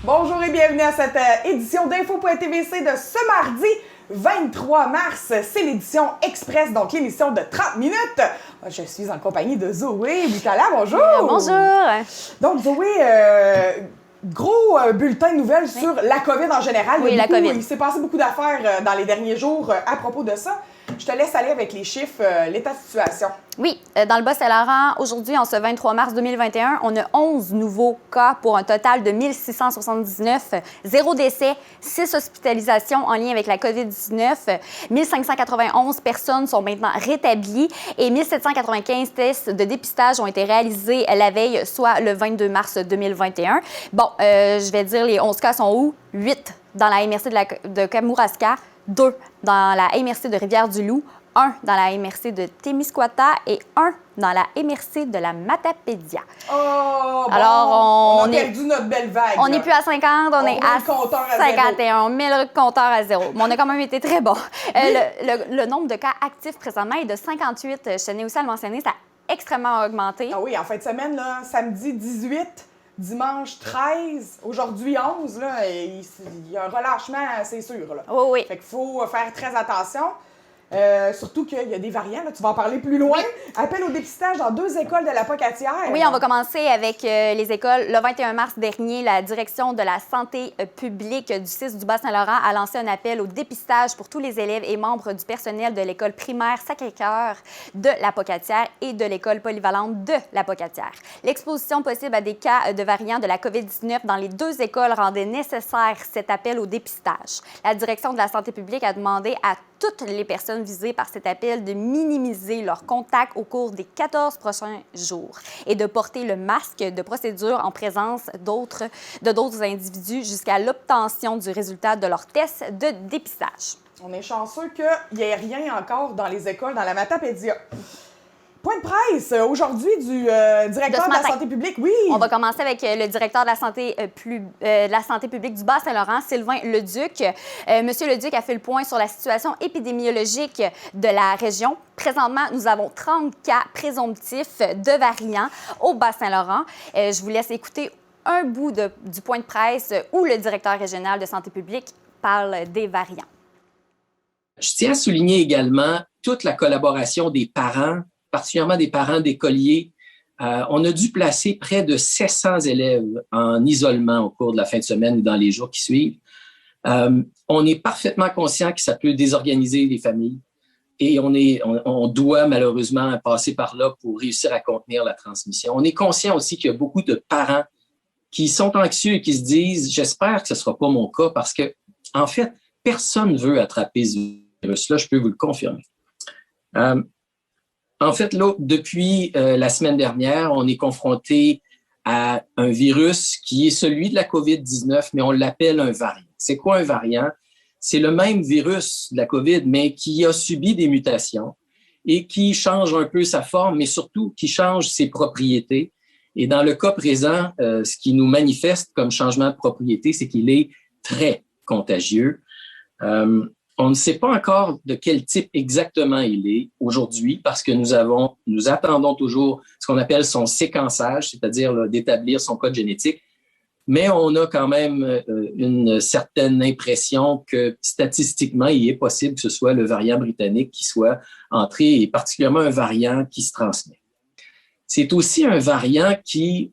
Bonjour et bienvenue à cette édition d'Info.tvc de ce mardi 23 mars. C'est l'édition express, donc l'émission de 30 minutes. Je suis en compagnie de Zoé Butala. Bonjour! Bonjour! Donc Zoé, gros bulletin de nouvelles sur la COVID en général. Oui, la COVID. Il s'est passé beaucoup d'affaires dans les derniers jours à propos de ça. Je te laisse aller avec les chiffres, l'état de situation. Oui, dans le Bas-Saint-Laurent, aujourd'hui, en ce 23 mars 2021, on a 11 nouveaux cas pour un total de 1679, 0 décès, 6 hospitalisations en lien avec la COVID-19. 1591 personnes sont maintenant rétablies et 1795 tests de dépistage ont été réalisés la veille, soit le 22 mars 2021. Bon, je vais dire les 11 cas sont où? 8 dans la MRC de Kamouraska, 2 dans la MRC de Rivière-du-Loup, 1 dans la MRC de Témiscouata et 1 dans la MRC de la Matapédia. Oh, bon, alors, on a perdu notre belle vague. On n'est plus à 50, on est à 51. On met le compteur à zéro. Mais on a quand même été très bon. Oui. Le nombre de cas actifs présentement est de 58. Je tenais aussi à le mentionner, ça a extrêmement augmenté. Ah oui, en fin de semaine, là, samedi 18, dimanche 13, aujourd'hui 11, là, il y a un relâchement, c'est sûr. Là. Oui, oui. Fait qu'il faut faire très attention. Surtout qu'il y a des variants, là, tu vas en parler plus loin. Oui. Appel au dépistage dans 2 écoles de la Pocatière. Oui, on va commencer avec les écoles. Le 21 mars dernier, la direction de la santé publique du CIS du Bas-Saint-Laurent a lancé un appel au dépistage pour tous les élèves et membres du personnel de l'école primaire Sacré-Cœur de la Pocatière et de l'école polyvalente de la Pocatière. L'exposition possible à des cas de variants de la COVID-19 dans les 2 écoles rendait nécessaire cet appel au dépistage. La direction de la santé publique a demandé à toutes les personnes visées par cet appel de minimiser leurs contacts au cours des 14 prochains jours et de porter le masque de procédure en présence d'autres individus jusqu'à l'obtention du résultat de leur test de dépistage. On est chanceux qu'il n'y ait rien encore dans les écoles, dans la Matapédia. Point de presse aujourd'hui du directeur de la santé publique, oui. On va commencer avec le directeur de la santé publique du Bas-Saint-Laurent, Sylvain Leduc. Monsieur Leduc a fait le point sur la situation épidémiologique de la région. Présentement, nous avons 30 cas présomptifs de variants au Bas-Saint-Laurent. Je vous laisse écouter un bout du point de presse où le directeur régional de santé publique parle des variants. Je tiens à souligner également toute la collaboration des parents, particulièrement des parents d'écoliers. On a dû placer près de 700 élèves en isolement au cours de la fin de semaine ou dans les jours qui suivent. On est parfaitement conscient que ça peut désorganiser les familles et on doit malheureusement passer par là pour réussir à contenir la transmission. On est conscient aussi qu'il y a beaucoup de parents qui sont anxieux et qui se disent « J'espère que ce ne sera pas mon cas parce que, en fait, personne ne veut attraper ce virus-là, je peux vous le confirmer. » En fait, là, depuis la semaine dernière, on est confronté à un virus qui est celui de la COVID-19, mais on l'appelle un variant. C'est quoi un variant? C'est le même virus de la COVID, mais qui a subi des mutations et qui change un peu sa forme, mais surtout qui change ses propriétés. Et dans le cas présent, ce qui nous manifeste comme changement de propriété, c'est qu'il est très contagieux. On ne sait pas encore de quel type exactement il est aujourd'hui parce que nous attendons toujours ce qu'on appelle son séquençage, c'est-à-dire d'établir son code génétique. Mais on a quand même une certaine impression que statistiquement, il est possible que ce soit le variant britannique qui soit entré et particulièrement un variant qui se transmet. C'est aussi un variant qui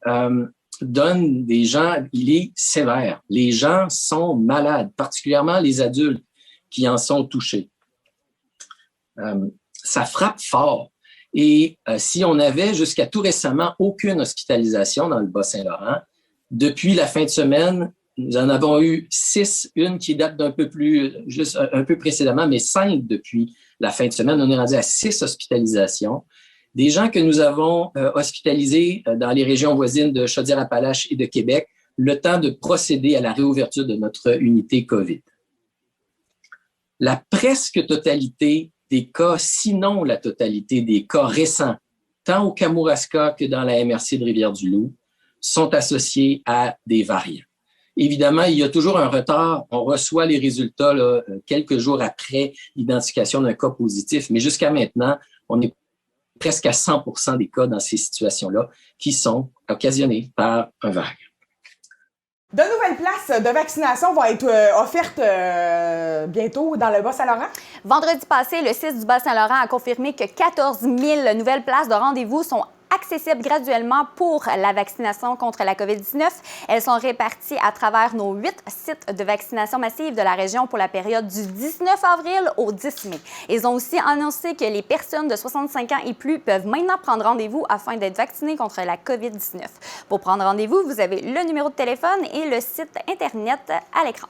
donne des gens, il est sévère. Les gens sont malades, particulièrement les adultes qui en sont touchés. Ça frappe fort. Et si on avait jusqu'à tout récemment aucune hospitalisation dans le Bas-Saint-Laurent, depuis la fin de semaine, nous en avons eu 6, une qui date d'un peu plus, juste un peu précédemment, mais 5 depuis la fin de semaine. On est rendu à 6 hospitalisations. Des gens que nous avons hospitalisés dans les régions voisines de Chaudière-Appalaches et de Québec, le temps de procéder à la réouverture de notre unité COVID. La presque totalité des cas, sinon la totalité des cas récents tant au Kamouraska que dans la MRC de Rivière-du-Loup, sont associés à des variants. Évidemment, il y a toujours un retard. On reçoit les résultats là, quelques jours après l'identification d'un cas positif, mais jusqu'à maintenant, on est presque à 100% des cas dans ces situations-là qui sont occasionnés par un variant. De nouvelles places de vaccination vont être offertes bientôt dans le Bas-Saint-Laurent? Vendredi passé, le 6 du Bas-Saint-Laurent a confirmé que 14 000 nouvelles places de rendez-vous sont accessibles graduellement pour la vaccination contre la COVID-19. Elles sont réparties à travers nos 8 sites de vaccination massive de la région pour la période du 19 avril au 10 mai. Ils ont aussi annoncé que les personnes de 65 ans et plus peuvent maintenant prendre rendez-vous afin d'être vaccinées contre la COVID-19. Pour prendre rendez-vous, vous avez le numéro de téléphone et le site Internet à l'écran.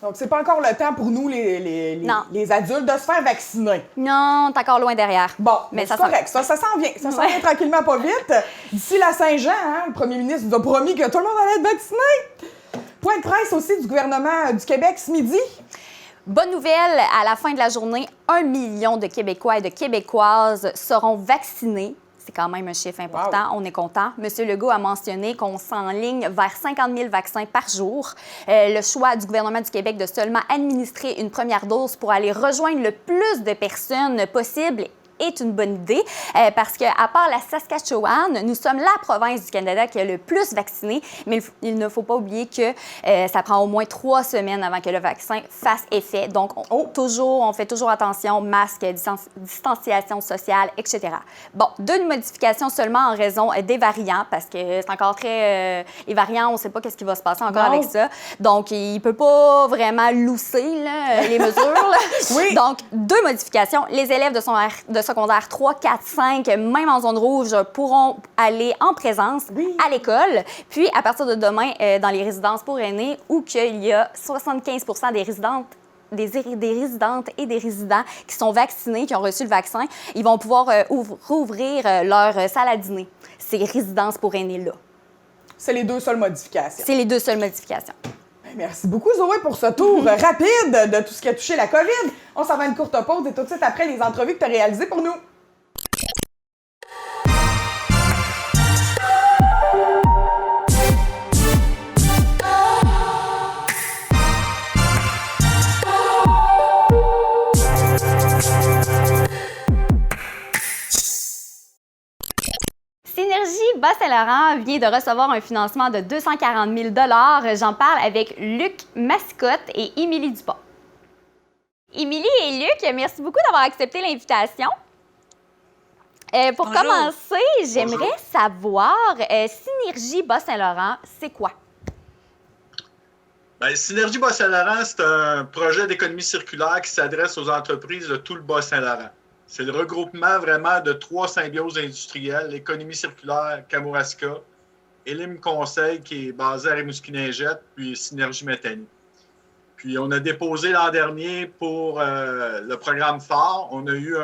Donc, c'est pas encore le temps pour nous, les adultes, de se faire vacciner. Non, t'es encore loin derrière. Bon, mais c'est correct. Ça s'en vient. Ça s'en vient tranquillement, pas vite. D'ici la Saint-Jean, le premier ministre nous a promis que tout le monde allait être vacciné. Point de presse aussi du gouvernement du Québec ce midi. Bonne nouvelle, à la fin de la journée, 1 million de Québécois et de Québécoises seront vaccinés. C'est quand même un chiffre important. Wow. On est content. M. Legault a mentionné qu'on s'enligne vers 50 000 vaccins par jour. Le choix du gouvernement du Québec de seulement administrer une première dose pour aller rejoindre le plus de personnes possible est une bonne idée parce qu'à part la Saskatchewan, nous sommes la province du Canada qui a le plus vacciné, mais il ne faut pas oublier que ça prend au moins 3 semaines avant que le vaccin fasse effet. Donc, on fait toujours attention, masque, distanciation sociale, etc. Bon, 2 modifications seulement en raison des variants parce que c'est encore très... les variants, on ne sait pas qu'est-ce qui va se passer encore avec ça. Donc, il ne peut pas vraiment lousser là, les mesures. Là. Oui. Donc, 2 modifications. Les élèves de secondaire 3, 4, 5, même en zone rouge, pourront aller en présence à l'école. Puis, à partir de demain, dans les résidences pour aînés, où il y a 75 des résidentes des résidentes et des résidents qui sont vaccinés, qui ont reçu le vaccin, ils vont pouvoir rouvrir leur salle à dîner, ces résidences pour aînés-là. C'est les 2 seules modifications. C'est les 2 seules modifications. Merci beaucoup, Zoé, pour ce tour rapide de tout ce qui a touché la COVID. On s'en va à une courte pause et tout de suite après les entrevues que tu as réalisées pour nous. Synergie Bas-Saint-Laurent vient de recevoir un financement de 240 000 $. J'en parle avec Luc Mascotte et Émilie Dupont. Émilie et Luc, merci beaucoup d'avoir accepté l'invitation. Pour Bonjour. commencer, j'aimerais savoir, Synergie Bas-Saint-Laurent, c'est quoi? Bien, Synergie Bas-Saint-Laurent, c'est un projet d'économie circulaire qui s'adresse aux entreprises de tout le Bas-Saint-Laurent. C'est le regroupement vraiment de 3 symbioses industrielles, l'économie circulaire Kamouraska, Elim Conseil qui est basé à Rimouski-Ningette, puis Synergie Méthanie. Puis on a déposé l'an dernier pour le programme phare. On a eu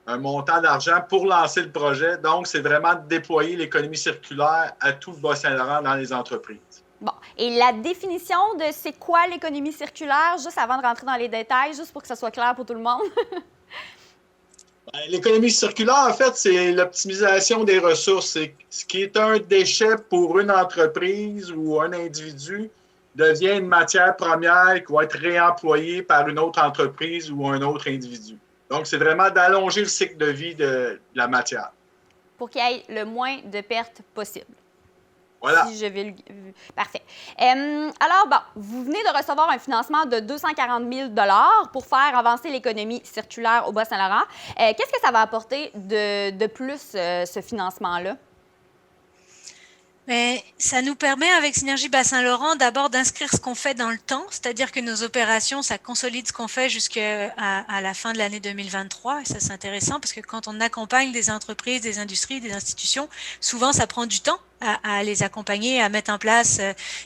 un montant d'argent pour lancer le projet. Donc, c'est vraiment de déployer l'économie circulaire à tout le Bas-Saint-Laurent dans les entreprises. Bon, et la définition de c'est quoi l'économie circulaire, juste avant de rentrer dans les détails, juste pour que ça soit clair pour tout le monde? L'économie circulaire, en fait, c'est l'optimisation des ressources. C'est ce qui est un déchet pour une entreprise ou un individu devient une matière première qui va être réemployée par une autre entreprise ou un autre individu. Donc, c'est vraiment d'allonger le cycle de vie de la matière. Pour qu'il y ait le moins de pertes possible. Voilà. Si je vais Parfait. Alors, bon, vous venez de recevoir un financement de 240 000 $ pour faire avancer l'économie circulaire au Bas-Saint-Laurent. Qu'est-ce que ça va apporter de plus, ce financement-là? Mais ça nous permet, avec Synergie Bas-Saint-Laurent, d'abord d'inscrire ce qu'on fait dans le temps, c'est-à-dire que nos opérations, ça consolide ce qu'on fait jusqu'à la fin de l'année 2023. Et ça, c'est intéressant parce que quand on accompagne des entreprises, des industries, des institutions, souvent, ça prend du temps à les accompagner, à mettre en place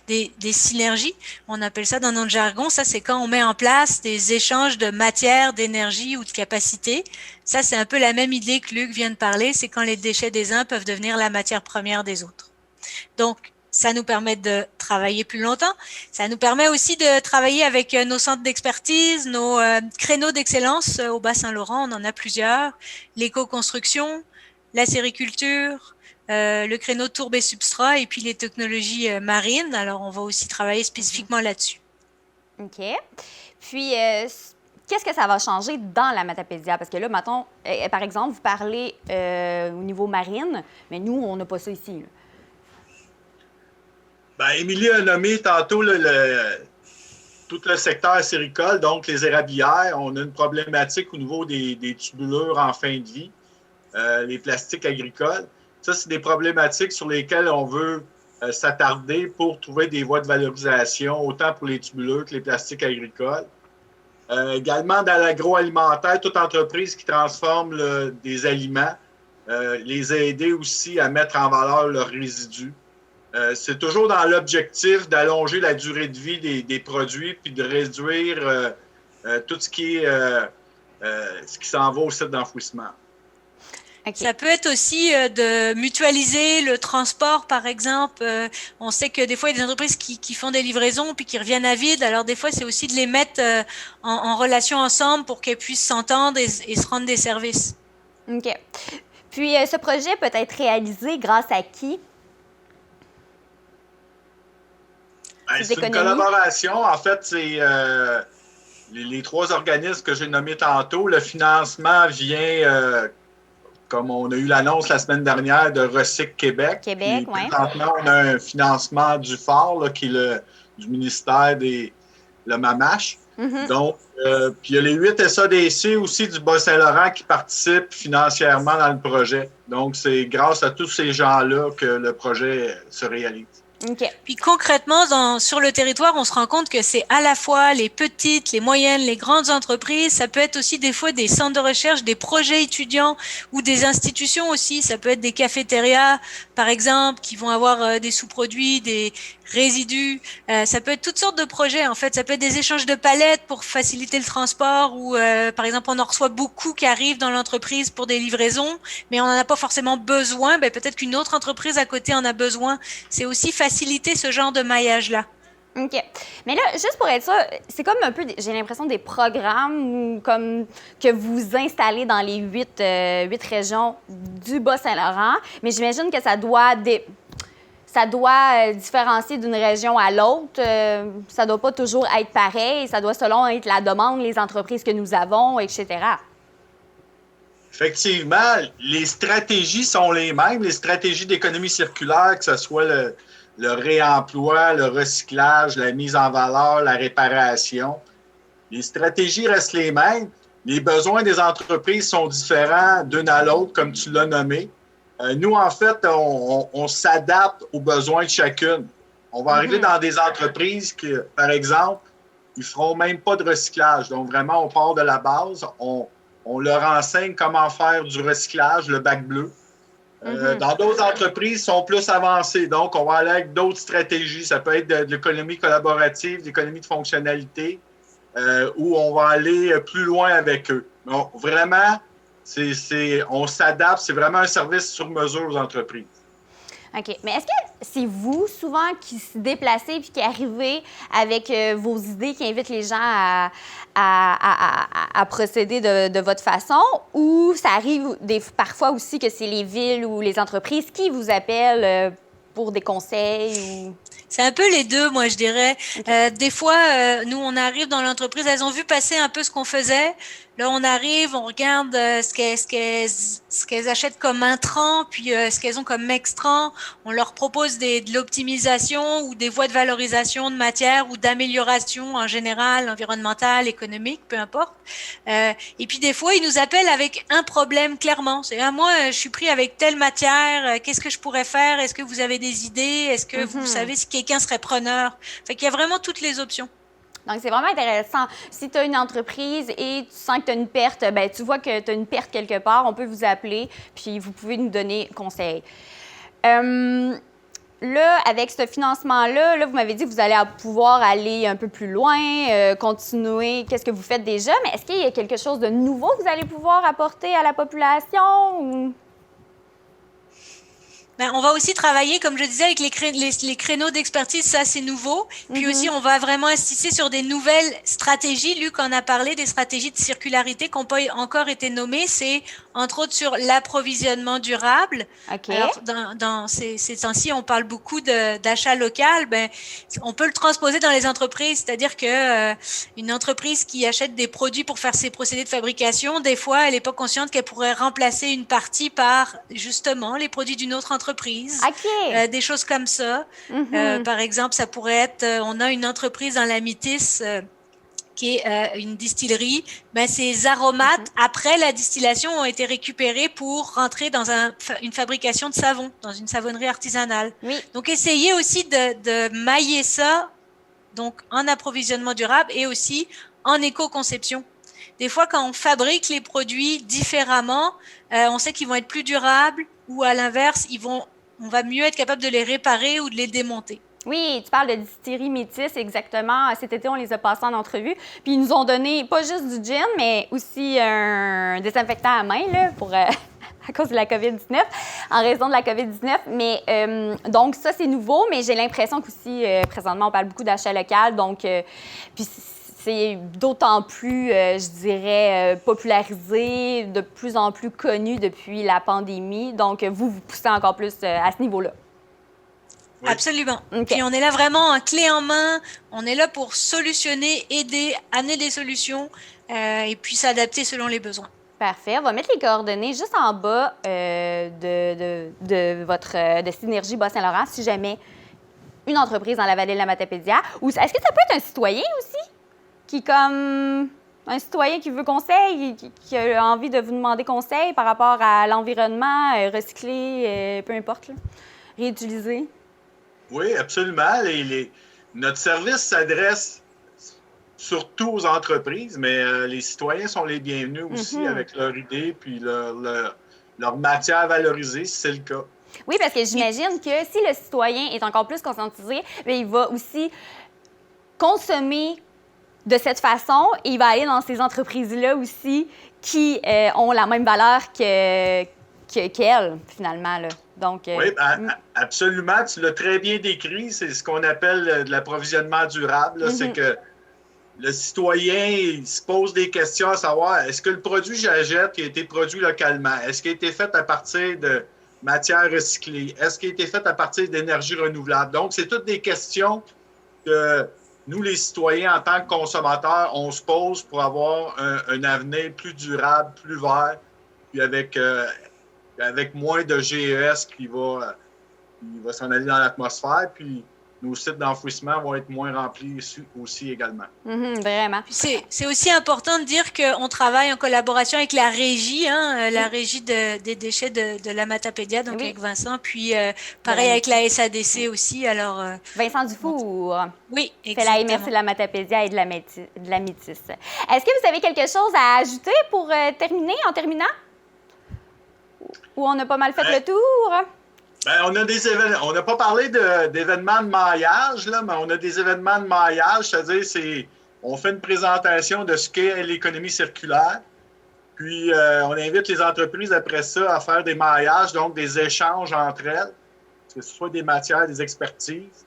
des synergies. On appelle ça dans notre jargon, ça, c'est quand on met en place des échanges de matière, d'énergie ou de capacité. Ça, c'est un peu la même idée que Luc vient de parler, c'est quand les déchets des uns peuvent devenir la matière première des autres. Donc, ça nous permet de travailler plus longtemps. Ça nous permet aussi de travailler avec nos centres d'expertise, nos créneaux d'excellence au Bas-Saint-Laurent. On en a plusieurs. L'éco-construction, la sériculture, le créneau tourbe et substrat et puis les technologies marines. Alors, on va aussi travailler spécifiquement là-dessus. OK. Puis, qu'est-ce que ça va changer dans la Matapédia? Parce que là, mettons, par exemple, vous parlez au niveau marine, mais nous, on n'a pas ça ici. Là. Bien, Émilie a nommé tantôt tout le secteur séricole, donc les érablières. On a une problématique au niveau des tubulures en fin de vie, les plastiques agricoles. Ça, c'est des problématiques sur lesquelles on veut s'attarder pour trouver des voies de valorisation, autant pour les tubulures que les plastiques agricoles. Également, dans l'agroalimentaire, toute entreprise qui transforme des aliments, les aider aussi à mettre en valeur leurs résidus. C'est toujours dans l'objectif d'allonger la durée de vie des produits puis de réduire tout ce qui s'en va au site d'enfouissement. Okay. Ça peut être aussi de mutualiser le transport, par exemple. On sait que des fois, il y a des entreprises qui font des livraisons puis qui reviennent à vide. Alors, des fois, c'est aussi de les mettre en relation ensemble pour qu'elles puissent s'entendre et se rendre des services. OK. Puis, ce projet peut être réalisé grâce à qui? C'est une collaboration. En fait, c'est les trois organismes que j'ai nommés tantôt. Le financement vient, comme on a eu l'annonce la semaine dernière, de Recyc Québec. Oui. Présentement, on a un financement du FAR, là, qui est du ministère le MAMACH. Mm-hmm. Donc, puis il y a les 8 SADC aussi du Bas-Saint-Laurent qui participent financièrement dans le projet. Donc, c'est grâce à tous ces gens-là que le projet se réalise. Okay. Puis concrètement, sur le territoire, on se rend compte que c'est à la fois les petites, les moyennes, les grandes entreprises. Ça peut être aussi des fois des centres de recherche, des projets étudiants ou des institutions aussi. Ça peut être des cafétérias, par exemple, qui vont avoir des sous-produits, des résidus. Ça peut être toutes sortes de projets, en fait. Ça peut être des échanges de palettes pour faciliter le transport ou, par exemple, on en reçoit beaucoup qui arrivent dans l'entreprise pour des livraisons, mais on n'en a pas forcément besoin. Ben, peut-être qu'une autre entreprise à côté en a besoin. C'est aussi faciliter ce genre de maillage-là. OK. Mais là, juste pour être ça, c'est comme un peu, j'ai l'impression, des programmes comme que vous installez dans les 8 régions du Bas-Saint-Laurent, mais j'imagine que ça doit différencier d'une région à l'autre. Ça ne doit pas toujours être pareil. Ça doit selon être la demande, les entreprises que nous avons, etc. Effectivement, les stratégies sont les mêmes. Les stratégies d'économie circulaire, que ce soit le réemploi, le recyclage, la mise en valeur, la réparation. Les stratégies restent les mêmes. Les besoins des entreprises sont différents d'une à l'autre, comme tu l'as nommé. Nous, en fait, on s'adapte aux besoins de chacune. On va arriver dans des entreprises qui, par exemple, ils ne feront même pas de recyclage. Donc, vraiment, on part de la base. On leur enseigne comment faire du recyclage, le bac bleu. Dans d'autres entreprises, ils sont plus avancées. Donc, on va aller avec d'autres stratégies. Ça peut être de l'économie collaborative, de l'économie de fonctionnalité, où on va aller plus loin avec eux. Donc, vraiment, on s'adapte. C'est vraiment un service sur mesure aux entreprises. OK. Mais est-ce que c'est vous, souvent, qui se déplacez puis qui arrivez avec vos idées, qui invitent les gens à procéder de votre façon, ou ça arrive parfois aussi que c'est les villes ou les entreprises qui vous appellent pour des conseils ou... C'est un peu les deux, moi, je dirais. Okay. Des fois, nous, on arrive dans l'entreprise, elles ont vu passer un peu ce qu'on faisait. Là, on arrive, on regarde ce qu'elles achètent comme intrant, puis ce qu'elles ont comme extrant. On leur propose de l'optimisation ou des voies de valorisation de matière ou d'amélioration en général, environnementale, économique, peu importe. Et puis, des fois, ils nous appellent avec un problème, clairement. C'est moi, je suis pris avec telle matière, qu'est-ce que je pourrais faire? Est-ce que vous avez des idées? Est-ce que vous savez si quelqu'un serait preneur? Fait qu'il y a vraiment toutes les options. Donc, c'est vraiment intéressant. Si tu as une entreprise et tu sens que tu as une perte, bien, tu vois que tu as une perte quelque part, on peut vous appeler, puis vous pouvez nous donner conseil. Là, avec ce financement-là, là, vous m'avez dit que vous allez pouvoir aller un peu plus loin, continuer. Qu'est-ce que vous faites déjà? Mais est-ce qu'il y a quelque chose de nouveau que vous allez pouvoir apporter à la population? Ou... Ben, on va aussi travailler, comme je disais, avec les créneaux d'expertise, ça c'est nouveau. Puis aussi, on va vraiment insister sur des nouvelles stratégies. Luc en a parlé, des stratégies de circularité qui n'ont pas encore été nommées. C'est entre autres sur l'approvisionnement durable. OK. Alors, dans ces temps-ci, on parle beaucoup d'achat local. Ben, on peut le transposer dans les entreprises, c'est-à-dire que une entreprise qui achète des produits pour faire ses procédés de fabrication, des fois, elle n'est pas consciente qu'elle pourrait remplacer une partie par justement les produits d'une autre entreprise. OK. Des choses comme ça. Par exemple, ça pourrait être, on a une entreprise dans la Métis qui est une distillerie. Ben, ces aromates, après la distillation, ont été récupérés pour rentrer dans une fabrication de savon, dans une savonnerie artisanale. Oui. Donc, essayez aussi de mailler ça donc en approvisionnement durable et aussi en éco-conception. Des fois, quand on fabrique les produits différemment, on sait qu'ils vont être plus durables ou à l'inverse, on va mieux être capable de les réparer ou de les démonter. Oui, tu parles de distillerie Métis, exactement. Cet été, on les a passés en entrevue. Puis ils nous ont donné pas juste du gin, mais aussi un désinfectant à main, là, pour, à cause de la COVID-19, en raison de la COVID-19. Mais donc ça, c'est nouveau, mais j'ai l'impression qu'aussi, présentement, on parle beaucoup d'achat local. Donc, puis c'est d'autant plus, je dirais, popularisé, de plus en plus connu depuis la pandémie. Donc, vous poussez encore plus à ce niveau-là. Oui. Absolument. Okay. Puis on est là vraiment en clé en main. On est là pour solutionner, aider, amener des solutions et puis s'adapter selon les besoins. Parfait. On va mettre les coordonnées juste en bas de Synergie Bas-Saint-Laurent si jamais une entreprise dans la vallée de la Matapédia. Ou est-ce que ça peut être un citoyen aussi? Comme un citoyen qui veut conseil, qui a envie de vous demander conseil par rapport à l'environnement, recycler, peu importe, là, réutiliser? Oui, absolument. Notre service s'adresse surtout aux entreprises, mais les citoyens sont les bienvenus aussi avec leur idée puis leur matière valorisée, si c'est le cas. Oui, parce que j'imagine que si le citoyen est encore plus conscientisé, bien, il va aussi consommer de cette façon, et il va aller dans ces entreprises-là aussi qui ont la même valeur qu'elle, finalement. Là. Donc, oui, absolument. Tu l'as très bien décrit. C'est ce qu'on appelle de l'approvisionnement durable. C'est que le citoyen il se pose des questions à savoir, est-ce que le produit que j'achète a été produit localement? Est-ce qu'il a été fait à partir de matières recyclées? Est-ce qu'il a été fait à partir d'énergie renouvelable? Donc, c'est toutes des questions que nous, les citoyens, en tant que consommateurs, on se pose pour avoir un avenir plus durable, plus vert, puis avec moins de GES qui va s'en aller dans l'atmosphère, puis nos sites d'enfouissement vont être moins remplis aussi également. Vraiment. C'est aussi important de dire qu'on travaille en collaboration avec la régie, la régie des déchets de la Matapédia, donc avec Vincent, puis pareil avec la SADC aussi. Alors, Vincent Dufour. Oui, exactement. C'est la MRC de la Matapédia et de la Métis. Est-ce que vous avez quelque chose à ajouter pour terminer, en terminant? Ou on a pas mal fait le tour? On a des événements. On n'a pas parlé d'événements de maillage, là, mais on a des événements de maillage, c'est-à-dire on fait une présentation de ce qu'est l'économie circulaire. Puis on invite les entreprises après ça à faire des maillages, donc des échanges entre elles, que ce soit des matières, des expertises.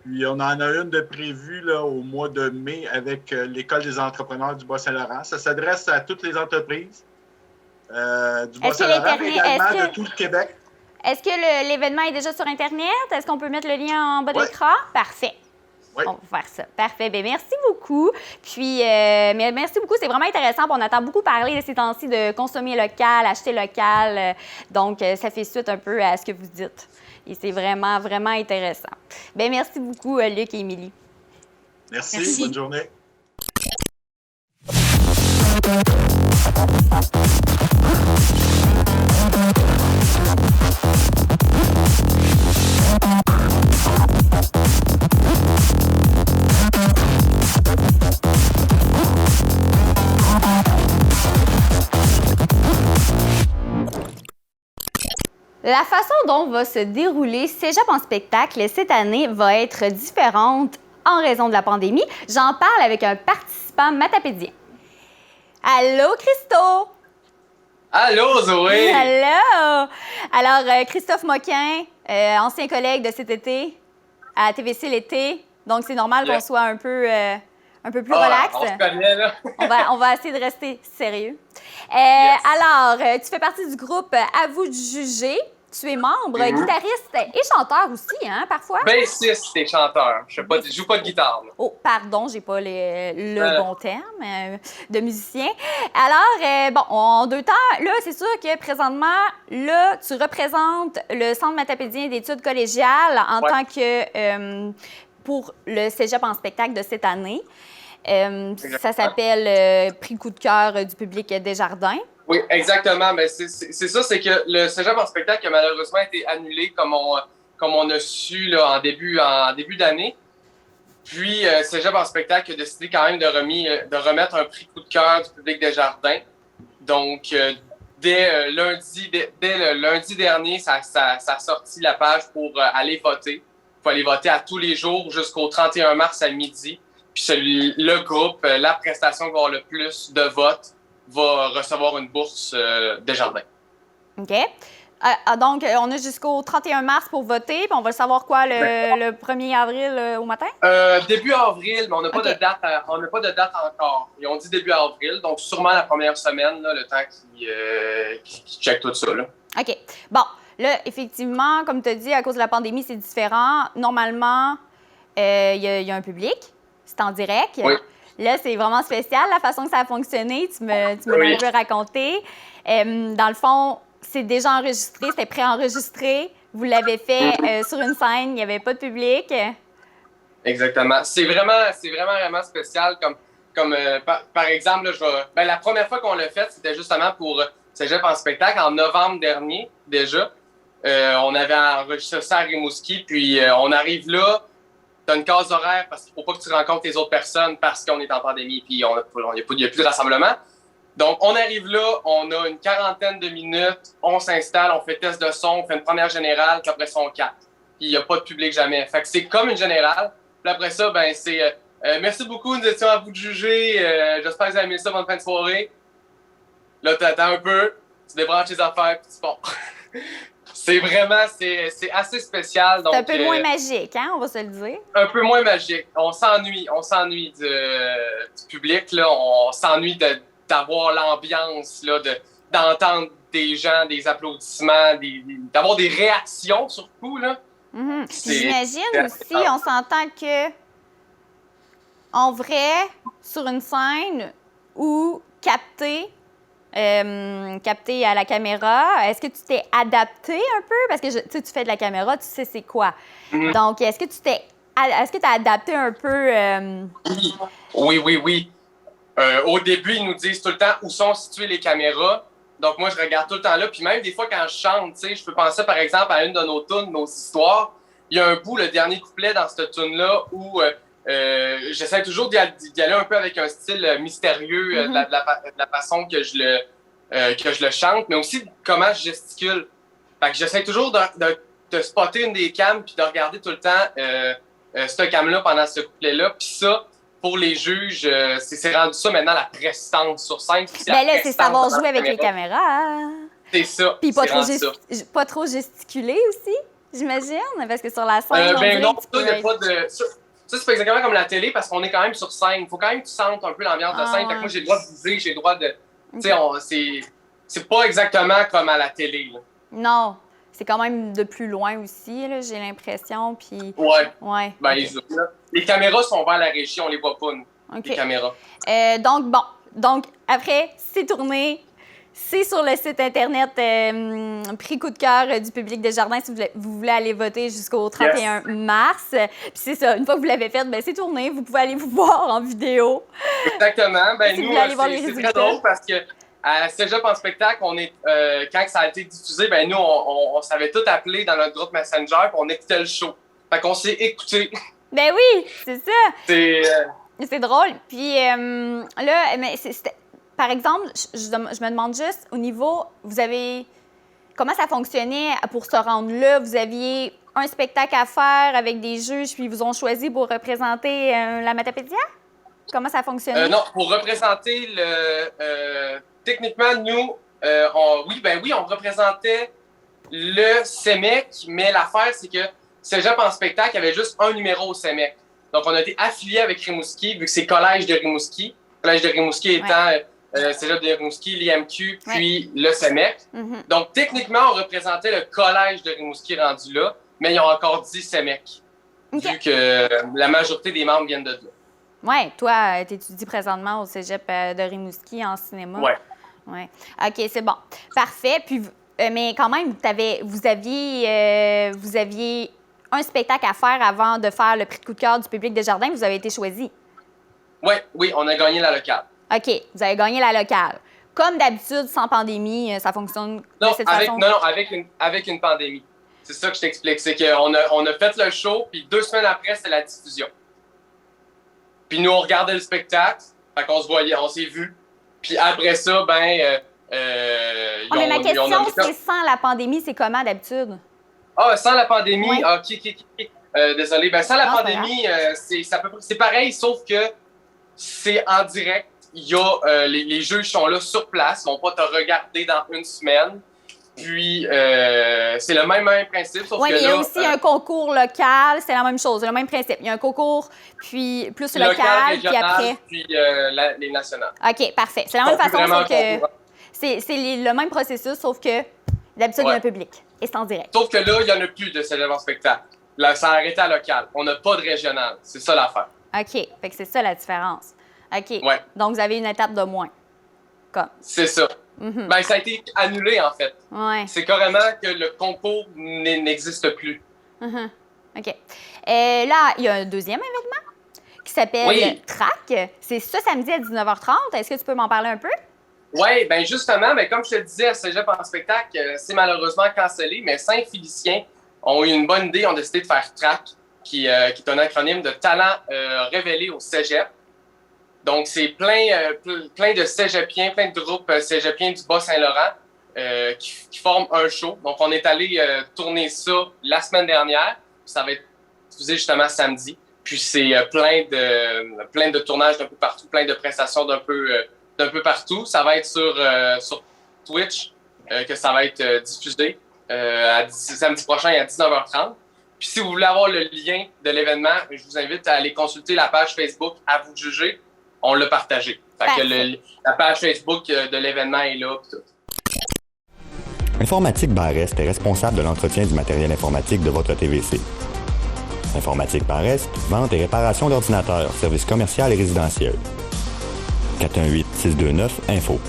Puis on en a une de prévue là, au mois de mai avec l'École des entrepreneurs du Bas-Saint-Laurent. Ça s'adresse à toutes les entreprises du Bas-Saint-Laurent, mais également de tout le Québec. Est-ce que l'événement est déjà sur Internet? Est-ce qu'on peut mettre le lien en bas de l'écran? Parfait. Oui. On va faire ça. Parfait. Bien, merci beaucoup. Puis, merci beaucoup. C'est vraiment intéressant. On entend beaucoup parler de ces temps-ci de consommer local, acheter local. Donc, ça fait suite un peu à ce que vous dites. Et c'est vraiment, vraiment intéressant. Bien, merci beaucoup, Luc et Émilie. Merci. Bonne journée. La façon dont va se dérouler Cégep en spectacle cette année va être différente en raison de la pandémie. J'en parle avec un participant matapédien. Allô, Christo! Allô, Zoé! Hello! Alors, Christophe Moquin, ancien collègue de cet été, à TVC l'été. Donc, c'est normal qu'on soit un peu plus relax. On se connaît, là. On va essayer de rester sérieux. Yes. Alors, tu fais partie du groupe À vous de juger. Tu es membre, guitariste et chanteur aussi, hein, parfois? Bassiste et chanteur. Je joue pas de guitare. Là. Oh, pardon, j'ai pas le bon terme de musicien. Alors, bon, en 2 temps, là, c'est sûr que présentement, là, tu représentes le Centre matapédien d'études collégiales en tant que pour le Cégep en spectacle de cette année. Ça s'appelle Prix coup de cœur du public Desjardins. Oui, exactement. Mais c'est ça, c'est que le Cégep en spectacle a malheureusement été annulé comme on a su là, en début d'année. Puis, Cégep en spectacle a décidé quand même de remettre un prix coup de cœur du public Desjardins. Donc, dès le lundi dernier, ça a sorti la page pour aller voter. Il faut aller voter à tous les jours jusqu'au 31 mars à midi. Puis le groupe, la prestation qui va avoir le plus de votes, va recevoir une bourse Desjardins. OK. Donc, on a jusqu'au 31 mars pour voter, puis on va savoir quoi le 1er avril au matin? Début avril, mais on n'a pas de date. On n'a pas de date encore. Ils ont dit début avril, donc sûrement la première semaine, là, le temps qu'ils checkent tout ça. Là. OK. Bon, là, effectivement, comme tu as dit, à cause de la pandémie, c'est différent. Normalement, il y a un public. C'est en direct. Oui. Là, c'est vraiment spécial, la façon que ça a fonctionné. Tu m'as un peu raconté. Dans le fond, c'est déjà enregistré, c'était préenregistré. Vous l'avez fait sur une scène, il n'y avait pas de public. Exactement. C'est vraiment spécial. Par exemple, là, la première fois qu'on l'a fait, c'était justement pour Cégep en spectacle en novembre dernier, déjà. On avait enregistré ça à Rimouski, puis on arrive là. Tu as une case horaire parce qu'il ne faut pas que tu rencontres les autres personnes parce qu'on est en pandémie et il n'y a plus de rassemblement. Donc, on arrive là, on a une 40aine de minutes, on s'installe, on fait test de son, on fait une première générale, puis après ça, on capte. Puis il n'y a pas de public jamais. Fait que c'est comme une générale. Puis après ça, ben c'est merci beaucoup, nous étions à vous de juger. J'espère que vous avez aimé ça, bonne fin de soirée. Là, tu attends un peu, tu débranches tes affaires, puis tu pars. C'est assez spécial. C'est un peu moins magique, hein, on va se le dire. Un peu moins magique. On s'ennuie du public, là. On s'ennuie d'avoir l'ambiance, là, d'entendre des gens, des applaudissements, d'avoir des réactions surtout, là. J'imagine aussi, on s'entend que en vrai, sur une scène ou capté à la caméra, est-ce que tu t'es adapté un peu? Parce que tu fais de la caméra, tu sais c'est quoi. Donc, est-ce que tu as adapté un peu? Oui. Au début, ils nous disent tout le temps où sont situées les caméras. Donc, moi, je regarde tout le temps là. Puis même des fois, quand je chante, tu sais, je peux penser, par exemple, à une de nos tunes, nos histoires. Il y a un bout, le dernier couplet dans cette tune-là, où j'essaie toujours d'y aller un peu avec un style mystérieux de la façon que je le chante, mais aussi comment je gesticule. Fait que j'essaie toujours de spotter une des cams puis de regarder tout le temps cette cam-là pendant ce couplet-là. Puis ça, pour les juges, c'est rendu ça maintenant la prestance sur scène. Ben là, c'est savoir jouer avec les caméras. C'est ça. Puis pas trop gesticuler aussi, j'imagine, parce que sur la scène, non, ça, il n'y a pas de... Ça, c'est pas exactement comme la télé parce qu'on est quand même sur scène. Il faut quand même que tu sentes un peu l'ambiance de scène. Fait que moi, j'ai le droit de bouger, j'ai le droit de... Tu sais, c'est pas exactement comme à la télé. Là. Non. C'est quand même de plus loin aussi, là, j'ai l'impression. Puis... Ouais. Ben, les caméras sont vers la régie, on les voit pas, nous. Okay. Les caméras. Donc, après, c'est tourné. C'est sur le site Internet Prix coup de cœur du public Desjardins si vous voulez aller voter jusqu'au 31 mars. Puis c'est ça, une fois que vous l'avez fait, c'est tourné. Vous pouvez aller vous voir en vidéo. Exactement. Ben, si nous, c'est très drôle parce que à Cégep en spectacle, quand ça a été diffusé, ben nous, on s'avait tout appelé dans notre groupe Messenger et on écoutait le show. Fait qu'on s'est écouté. Ben oui, c'est ça. C'est drôle. Puis là, mais par exemple, je me demande juste, au niveau, comment ça fonctionnait pour se rendre là? Vous aviez un spectacle à faire avec des juges, puis ils vous ont choisi pour représenter la Matapédia? Comment ça fonctionnait? Non, pour représenter techniquement, nous, on représentait le CEMEC, mais l'affaire, c'est que Cégep en spectacle avait juste un numéro au CEMEC. Donc, on a été affilié avec Rimouski, vu que c'est Collège de Rimouski. Collège de Rimouski étant Cégep de Rimouski, l'IMQ, puis le CEMEC. Mm-hmm. Donc, techniquement, on représentait le Collège de Rimouski rendu là, mais ils ont encore dit CEMEC, vu que la majorité des membres viennent de là. Oui, toi, tu étudies présentement au Cégep de Rimouski en cinéma. Oui. Ouais. OK, c'est bon. Parfait. Puis, mais quand même, vous aviez un spectacle à faire avant de faire le prix de coup de cœur du public des Jardins. Vous avez été choisi. Oui, on a gagné la locale. OK, vous avez gagné la locale. Comme d'habitude, sans pandémie, ça fonctionne de cette façon? Non, avec une pandémie. C'est ça que je t'explique. C'est qu'on a fait le show, puis 2 semaines après, c'était la diffusion. Puis nous, on regardait le spectacle, fait qu'on se voyait, on s'est vus. Puis après ça, mais ma question, c'est sans la pandémie, c'est comment d'habitude? Ah, sans la pandémie, oui. OK. Désolé. Sans la pandémie, c'est pareil, sauf que c'est en direct. Il y a les juges sont là sur place, ils vont pas te regarder dans une semaine. Puis c'est le même principe, sauf que il y a aussi un concours local, c'est la même chose, c'est le même principe. Il y a un concours, puis plus local régional, puis après. Puis les nationales. OK, parfait. C'est la même façon, sauf que c'est le même processus, sauf que d'habitude, il y a un public et c'est en direct. Sauf que là, il n'y en a plus de Cégep en spectacle. Là, ça a arrêté à local. On n'a pas de régional. C'est ça l'affaire. OK, fait que c'est ça la différence. OK. Ouais. Donc, vous avez une étape de moins. Comme. C'est ça. Mm-hmm. Ça a été annulé, en fait. Ouais. C'est carrément que le concours n'existe plus. Mm-hmm. OK. Là, il y a un deuxième événement qui s'appelle TRAC. C'est ce samedi à 19h30. Est-ce que tu peux m'en parler un peu? Oui, bien justement, mais comme je te le disais, à Cégep en spectacle, c'est malheureusement cancellé, mais Saint-Félicien ont eu une bonne idée, ont décidé de faire TRAC, qui est un acronyme de talent révélé au Cégep. Donc, c'est plein de cégepiens, plein de groupes cégepiens du Bas-Saint-Laurent qui forment un show. Donc, on est allé tourner ça la semaine dernière. Ça va être diffusé justement samedi. Puis, c'est plein de tournages d'un peu partout, plein de prestations d'un peu partout. Ça va être sur Twitch que ça va être diffusé samedi prochain à 19h30. Puis, si vous voulez avoir le lien de l'événement, je vous invite à aller consulter la page Facebook « À vous de juger ». On l'a partagé. Fait que la page Facebook de l'événement est là. Pis tout. Informatique Barest est responsable de l'entretien du matériel informatique de votre TVC. Informatique Barest, vente et réparation d'ordinateurs, services commerciaux et résidentiels. 418-629-INFO.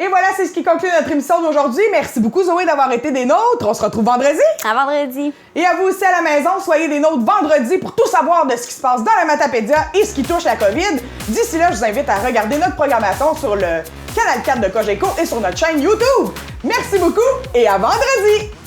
Et voilà, c'est ce qui conclut notre émission d'aujourd'hui. Merci beaucoup, Zoé, d'avoir été des nôtres. On se retrouve vendredi. À vendredi. Et à vous aussi à la maison, soyez des nôtres vendredi pour tout savoir de ce qui se passe dans la Matapédia et ce qui touche la COVID. D'ici là, je vous invite à regarder notre programmation sur le canal 4 de Cogeco et sur notre chaîne YouTube. Merci beaucoup et à vendredi!